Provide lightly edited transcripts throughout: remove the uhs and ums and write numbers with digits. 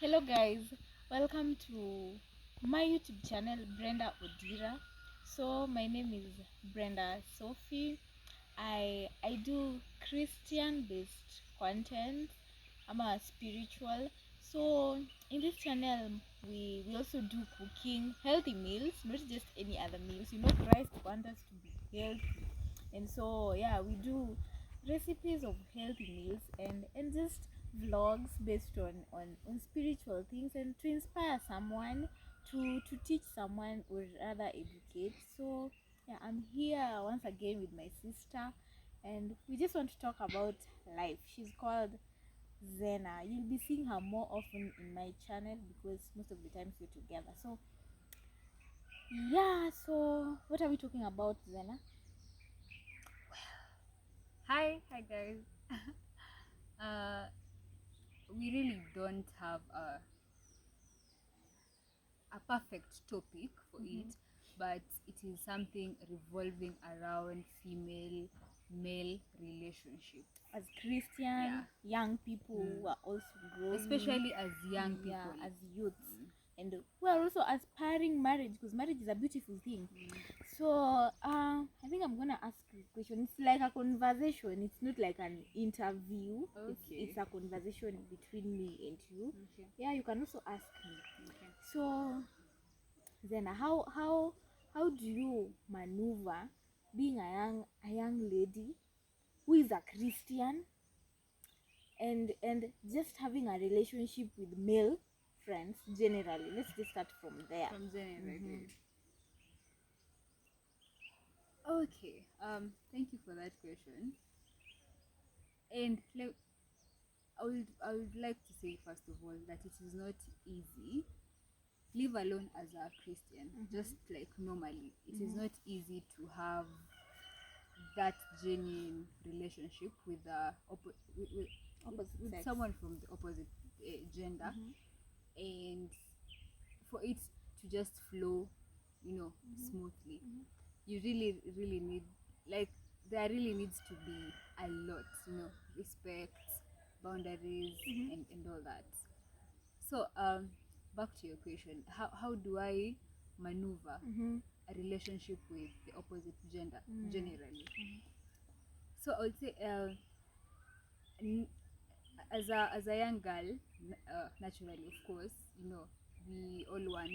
Hello guys, welcome to my YouTube channel Brenda Odira. So my name is Brenda Sophie. I do Christian based content. I'm a spiritual. So in this channel we also do cooking, healthy meals, not just any other meals. Christ wants us to be healthy. And so yeah, we do recipes of healthy meals and just vlogs based on spiritual things and to inspire someone, to teach someone or rather educate. So yeah, I'm here once again with my sister and we just want to talk about life. She's called Zena. You'll be seeing her more often in my channel because most of the times we're together. So yeah, so what are we talking about, Zena? Hi guys. uh, we really don't have a perfect topic for it, but it is something revolving around female male relationship, As Christian young people who are also growing, especially as young yeah, people. as youths, and we are also aspiring marriage because marriage is a beautiful thing. So I think I'm gonna ask you a question. It's like a conversation. It's not like an interview. Okay. It's a conversation between me and you. Okay. Yeah, you can also ask me. Okay. So then how do you maneuver being a young lady who is a Christian and just having a relationship with male friends generally? Let's just start from there. From generally. Okay. Thank you for that question. And I would like to say first of all that it is not easy, leave alone as a Christian, just like normally it is not easy to have that genuine relationship with Opposite sex. someone from the opposite gender, and for it to just flow, smoothly. You really need, like, there really needs to be a lot, respect, boundaries, and all that. So back to your question, how do I maneuver a relationship with the opposite gender generally? So I would say, n- as a young girl, naturally, of course, we all want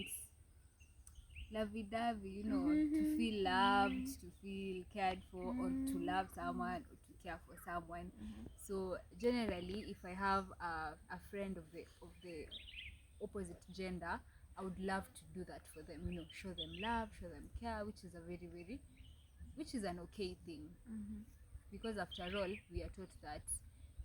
lovey-dovey, to feel loved, to feel cared for, or to love someone, or to care for someone. So generally, if I have a friend of the opposite gender, I would love to do that for them. Show them love, show them care, which is an okay thing, because after all, we are taught that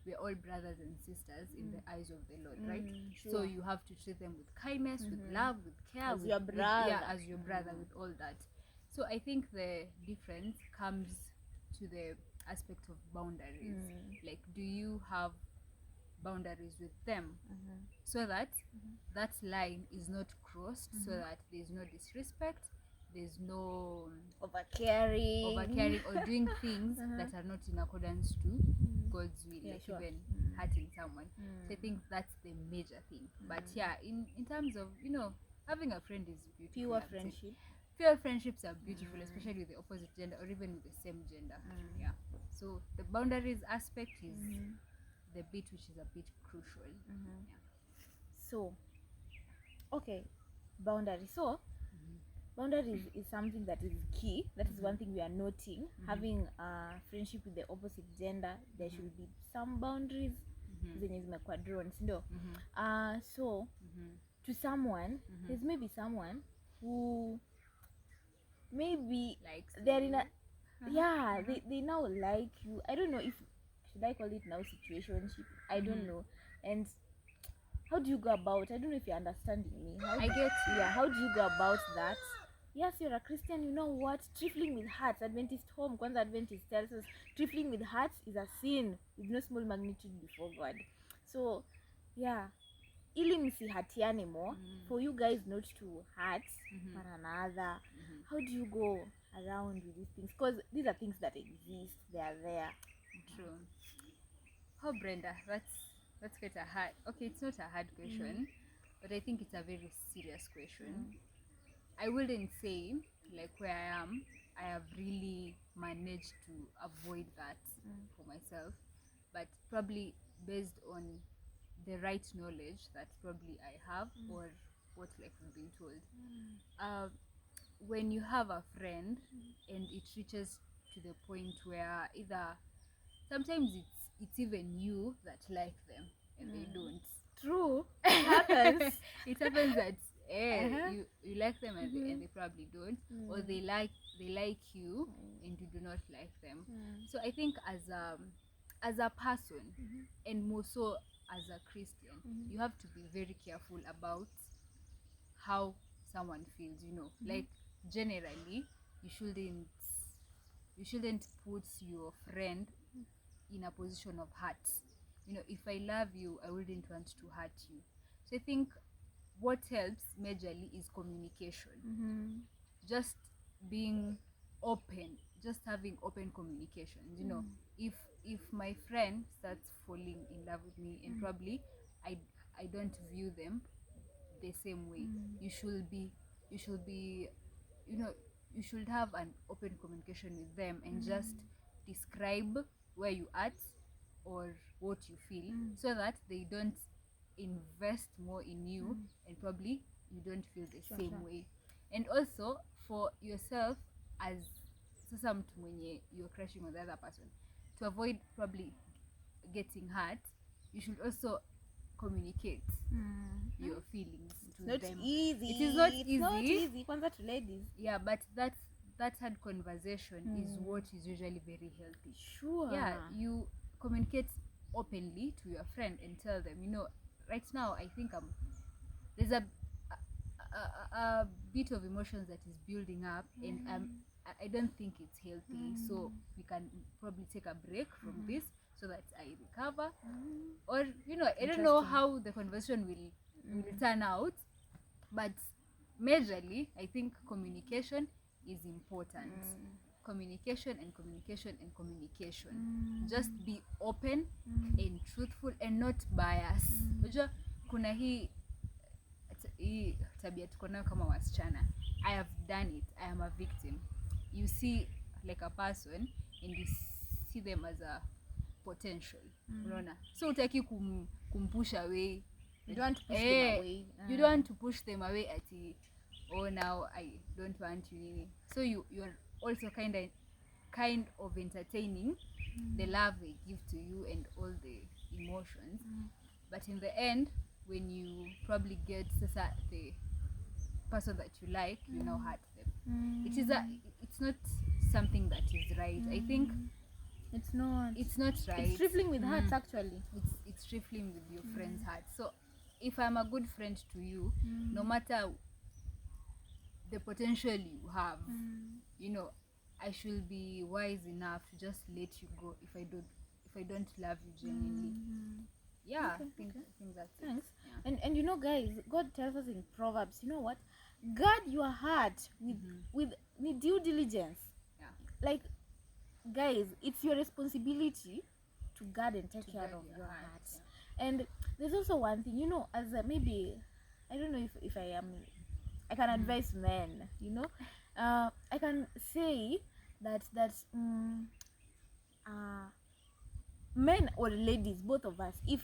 we're all brothers and sisters in the eyes of the Lord, right? Sure. So you have to treat them with kindness, with love, with care, As your brother. as your brother, with all that. So I think the difference comes to the aspect of boundaries. Like, do you have boundaries with them, so that that line is not crossed, so that there's no disrespect, there's no Overcaring. or doing things that are not in accordance to God's will, Yeah, like sure. even hurting someone. So I think that's the major thing. But yeah, in terms of, having a friend is beautiful. Pure I would say. friendship. Pure friendships are beautiful, especially with the opposite gender or even with the same gender. Yeah. So the boundaries aspect is the bit which is a bit crucial. Yeah. So okay, boundaries. So boundaries is something that is key. That is one thing we are noting. Having a friendship with the opposite gender, there should be some boundaries zenye zimekuwa drawn, sindo? So to someone, there's maybe someone who maybe Likes they're in a you. yeah, they now like you. I don't know if should I call it now situationship. I don't know. And how do you go about? I don't know if you're understanding me. I get you. Yeah, how do you go about that? Yes, you're a Christian. You know what? Trifling with hearts. Adventist home. Kwanza Adventist tells us trifling with hearts is a sin with no small magnitude before God. So, yeah, ili msihatiane more, for you guys not to hurt one another. How do you go around with these things? Because these are things that exist. They are there. True. Oh, Brenda, that's quite a hard. Okay, it's not a hard question. but I think it's a very serious question. I wouldn't say like where I am, I have really managed to avoid that for myself, but probably based on the right knowledge that probably I have or what like we've been told. Uh, when you have a friend and it reaches to the point where either sometimes it's even you that like them and they don't. True. It happens. It happens that Uh-huh. you like them and they probably don't, or they like you and you do not like them. So I think as a person, and more so as a Christian, you have to be very careful about how someone feels, you know. Like generally you shouldn't put your friend in a position of hurt. You know, if I love you, I wouldn't want to hurt you. So I think what helps majorly is communication. Just being open, just having open communications. You know, if my friend starts falling in love with me and probably I I don't view them the same way, you should be you know, you should have an open communication with them and just describe where you at or what you feel, so that they don't invest more in you and probably you don't feel the same way. And also for yourself, as sasa mtu mwenye you're crushing on the other person, to avoid probably getting hurt, you should also communicate your feelings to Not them. easy. It is not It's easy. not easy. Kwanza to ladies. Yeah, but that hard conversation is what is usually very healthy. Sure. Yeah, you communicate openly to your friend and tell them, you know, right now I think there's a bit of emotions that is building up, and I don't think it's healthy. So we can probably take a break from this so that I recover. Or, you know, I don't know how the conversation will turn out, but majorly I think communication is important. Communication and communication and communication. Just be open and truthful and not biased. Unajua kuna hii tabia tuko nayo kama wasichana. I have done it. I am a victim. You see like a person and you see them as a potential. Unaona? So utaki kumpush away. You don't want to push them away. You don't want to push them away at oh, now I don't want you. So you're also kind of entertaining the love they give to you and all the emotions. But in the end, when you probably get the person that you like, you now hurt them. It's not something that is right. I think It's not right. It's trifling with hearts actually. It's trifling with your friend's heart. So if I'm a good friend to you, no matter the potential you have, you know, I should be wise enough to just let you go if I don't love you genuinely. Yeah, I think that's Thanks. it. And you know, guys, God tells us in Proverbs, you know what? Guard your heart with due diligence. Yeah. Like, guys, it's your responsibility to guard and take care guard of your your heart, heart. And there's also one thing, you know, as maybe I don't know if I can advise men, you know. I can say that men or ladies, both of us, if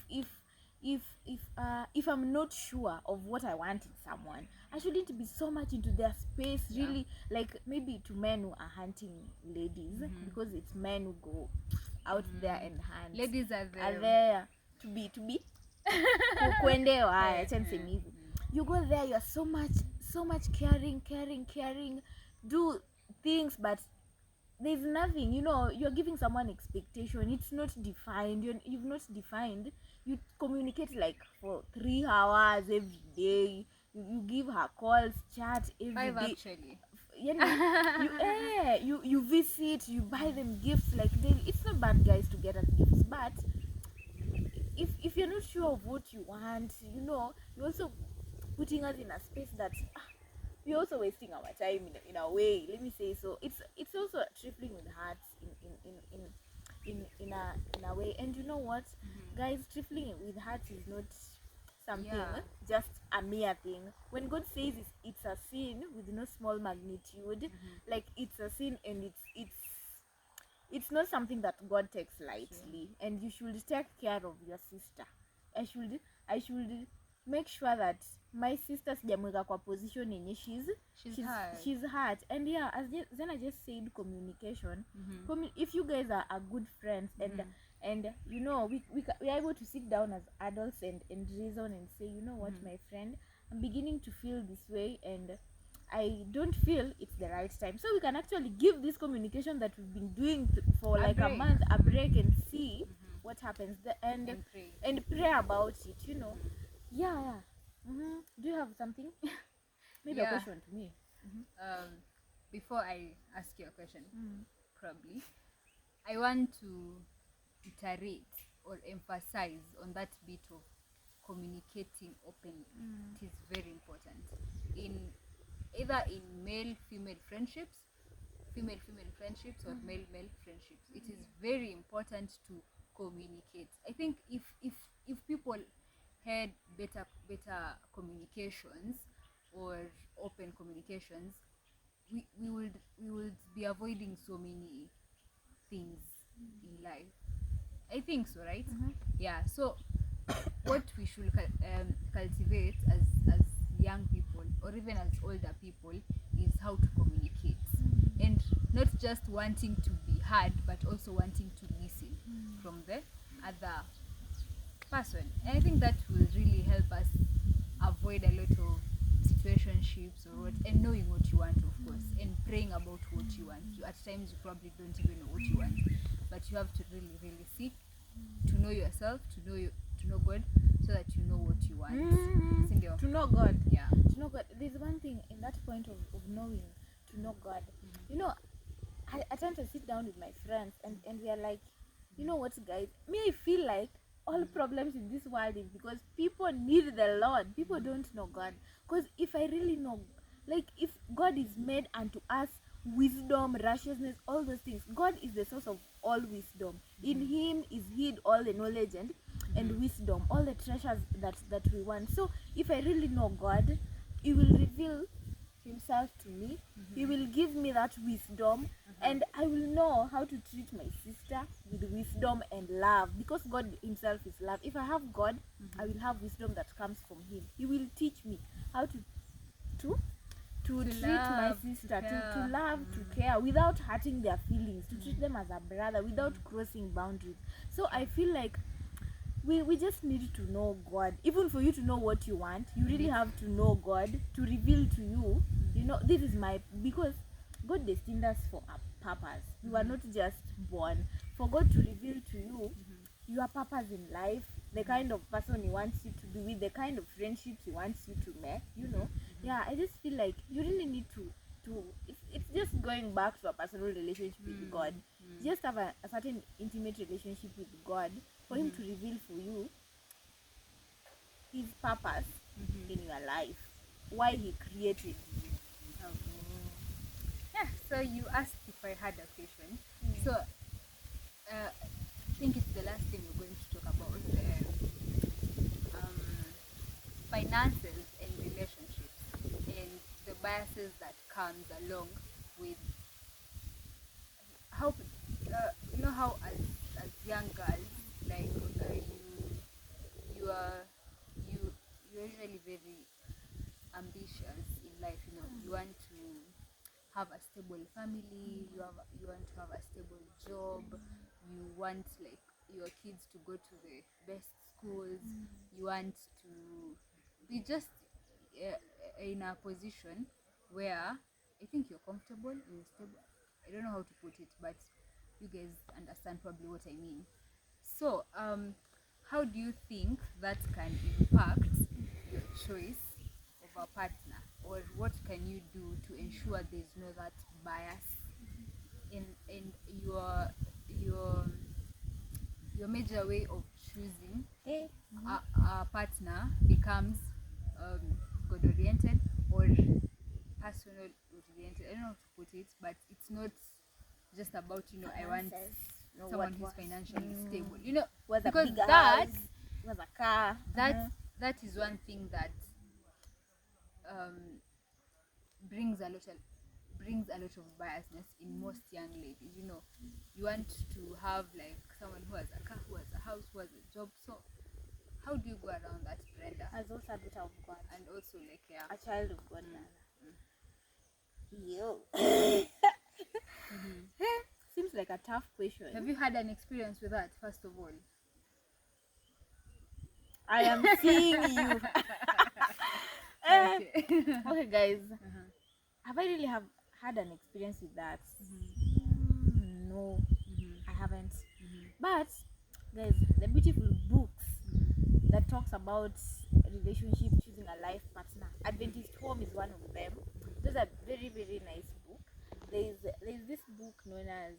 I'm not sure of what I want in someone, I shouldn't be so much into their space. Really, like maybe to men who are hunting ladies, because it's men who go out there and hunt. Ladies are there to be kuendewa. Acha niseme hivyo. You go there, you're so much caring, do things, but there's nothing, you know. You're giving someone expectation, it's not defined. You've not defined. You communicate like for 3 hours every day. You give her calls, chat every 5 day. actually. You visit, you buy them gifts like daily. It's not bad, guys, to get us gifts, but if you're not sure of what you want, you know, you're also putting us in a space that we're also wasting our time in a way. Let me say so. It's also trifling with hearts in a way. And you know what, guys, trifling with hearts is not something just a mere thing. When God says it's a sin with no small magnitude, like it's a sin, and it's not something that God takes lightly. And you should take care of your sister. I should make sure that my sister sijamweka kwa position yenye she's hurt. And yeah, as Zena just said, communication. If you guys are good friends, and you know, we are able to sit down as adults and reason and say, you know what, my friend, I'm beginning to feel this way, and I don't feel it's the right time. So we can actually give this communication that we've been doing for like a month a break, and see what happens and pray about it, you know. Yeah. Do you have something? Maybe a question to me. Before I ask you a question, probably I want to iterate or emphasize on that bit of communicating openly. It is very important in either in male-female friendships, female-female friendships, or male-male friendships. It is very important to communicate. I think if people had better communications or open communications, we would be avoiding so many things in life. I think so, right? Yeah. So what we should cultivate as young people, or even as older people, is how to communicate, and not just wanting to be heard, but also wanting to listen from the other person. And I think that will really help us avoid a lot of situationships or what, and knowing what you want, of course, and praying about what you want. At times you probably don't even know what you want, but you have to really seek to know yourself, to know God, so that you know what you want. To know God. Yeah. To know God. There's one thing in that point of knowing, to know God. You know, I tend to sit down with my friends, and we are like, you know what, guys, me, I feel like all problems in this world is because people need the Lord. People don't know God. Because if I really know, like, if God is made unto us wisdom, righteousness, all those things, God is the source of all wisdom. In Him is hid all the knowledge and wisdom, all the treasures that we want. So if I really know God, He will reveal Himself to me. He will give me that wisdom, and I will know how to treat my sister with wisdom and love, because God Himself is love. If I have God, I will have wisdom that comes from Him. He will teach me how to treat my sister, to love, to care without hurting their feelings, to treat them as a brother without crossing boundaries. So I feel like we just need to know God. Even for you to know what you want, you really have to know God to reveal to you, you know, this is because God destined us for a purpose. We were not just born. For God to reveal to you your purpose in life, the kind of person He wants you to be with, the kind of friendships He wants you to make, you know. Yeah, I just feel like you really need to it's just going back to a personal relationship with God. Just have a certain intimate relationship with God for Him to reveal for you His purpose in your life, why He created you. Yeah. So you asked if I had a question. So I think it's the last thing we're going to talk about, finances and relationships, and the biases that comes along with how you know how as young girls, like you're usually very ambitious in life. You know, you want to have a stable family, you want to have a stable job, you want like your kids to go to the best schools, you want to be just in a position where I think you're comfortable, you're stable. I don't know how to put it, but you guys understand probably what I mean. So how do you think that can impact your choice of a partner, or what can you do to ensure there's no that bias in your major way of choosing a partner becomes God oriented or personal oriented? I don't know how to put it, but it's not just about, you know, I want someone who's financially stable, you know, because that is one thing that brings a lot of biasness in most young ladies. You know, you want to have like someone who has a car, who has a house, who has a job. So how do you go around that, Brenda? As also a daughter of God. And also like A child of God. Yo. Seems like a tough question. Have you had an experience with that, first of all? I am seeing you. Okay, guys. Have I really had an experience with that? No, I haven't. But guys, the beautiful books that talks about relationship, choosing a life partner, Adventist Home is one of them. Those are very, very nice book. There's this book known as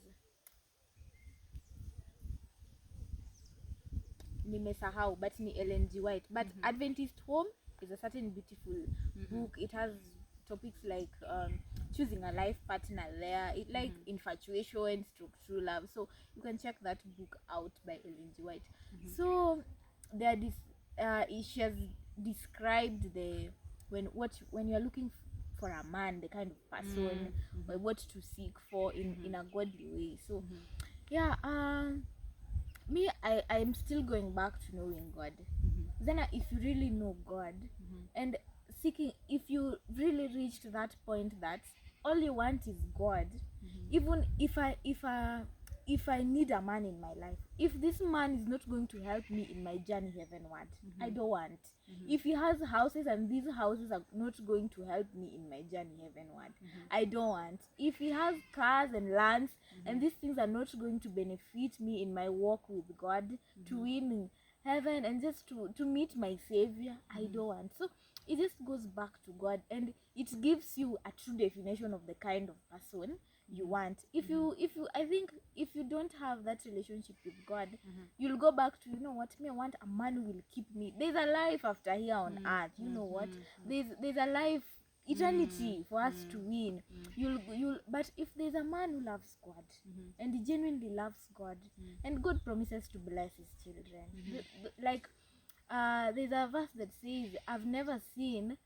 nimesahau, but ni Ellen G. White. But Adventist Home is a certain beautiful book. It has topics like choosing a life partner there, it like infatuation, true love. So you can check that book out by Ellen G. White. So there she has described the when you're looking for a man, the kind of person, or what to seek for in a godly way. So yeah, me, I'm still going back to knowing God. Then if you really know God and seeking, if you really reached that point that all you want is God, even if I need a man in my life, if this man is not going to help me in my journey heavenward, I don't want. If he has houses and these houses are not going to help me in my journey heavenward, I don't want. If he has cars and lands and these things are not going to benefit me in my walk with God, to win in heaven and just to meet my Savior, I don't want. So it just goes back to God, and it gives you a true definition of the kind of person you want. If you I think if you don't have that relationship with God, you'll go back to, you know what, me, I want a man who will keep me. There's a life after here on earth, you know what, there's a life, eternity for us to win. You'll but if there's a man who loves God and he genuinely loves God, and God promises to bless his children, like there's a verse that says, I've never seen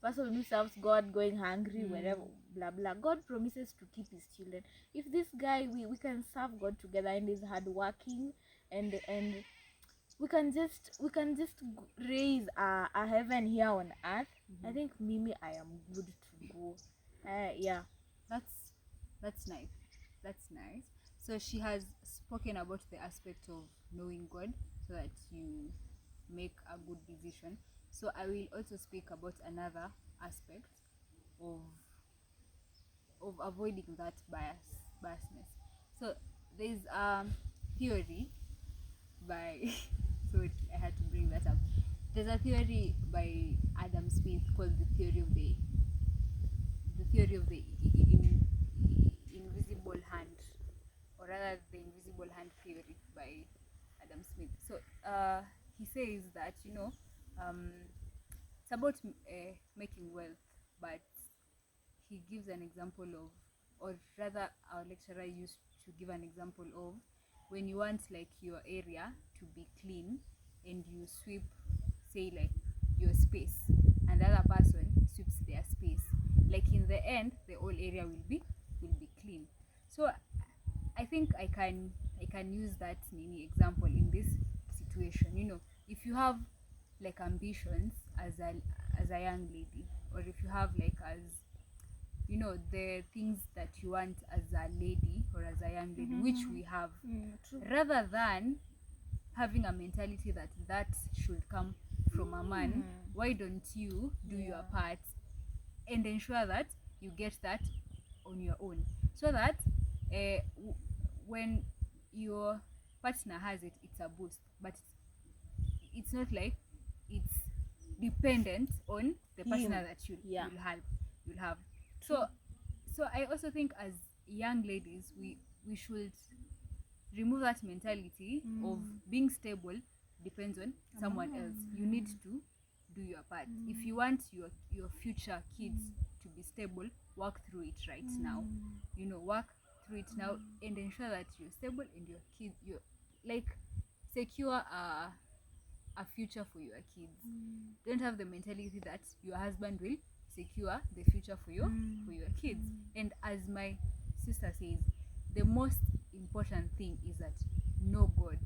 person who serves God going hungry wherever, blah blah. God promises to keep his children. If this guy, we can serve God together and is hardworking, and we can just raise a heaven here on earth, I think Mimi, I am good to go. Yeah, that's nice. So she has spoken about the aspect of knowing God so that you make a good decision. So I will also speak about another aspect of avoiding that biasness. So there's theory by sorry, I had to bring that up. There's a theory by Adam Smith called the theory of the invisible hand, or rather the invisible hand theory by Adam Smith. So he says that, you know, it's about making wealth, but he gives an example of, or rather our lecturer used to give an example of, when you want like your area to be clean and you sweep, say like your space, and the other person sweeps their space, like in the end the whole area will be clean. So I think I can use that mini example in this situation. You know, if you have like ambitions as a young lady, or if you have like, as you know, the things that you want as a lady or as a young lady, which we have, rather than having a mentality that should come from a man, why don't you do your part and ensure that you get that on your own, so that when your partner has it, it's a boost, but it's not like it's dependent on the partner that you'll have. So I also think as young ladies, we should remove that mentality of being stable depends on someone else. You need to do your part. If you want your future kids to be stable, work through it right now. You know, work through it now and ensure that you're stable and your kids, you like secure a a future for your kids. Don't have the mentality that your husband will secure the future for your kids. And as my sister says, the most important thing is that know God.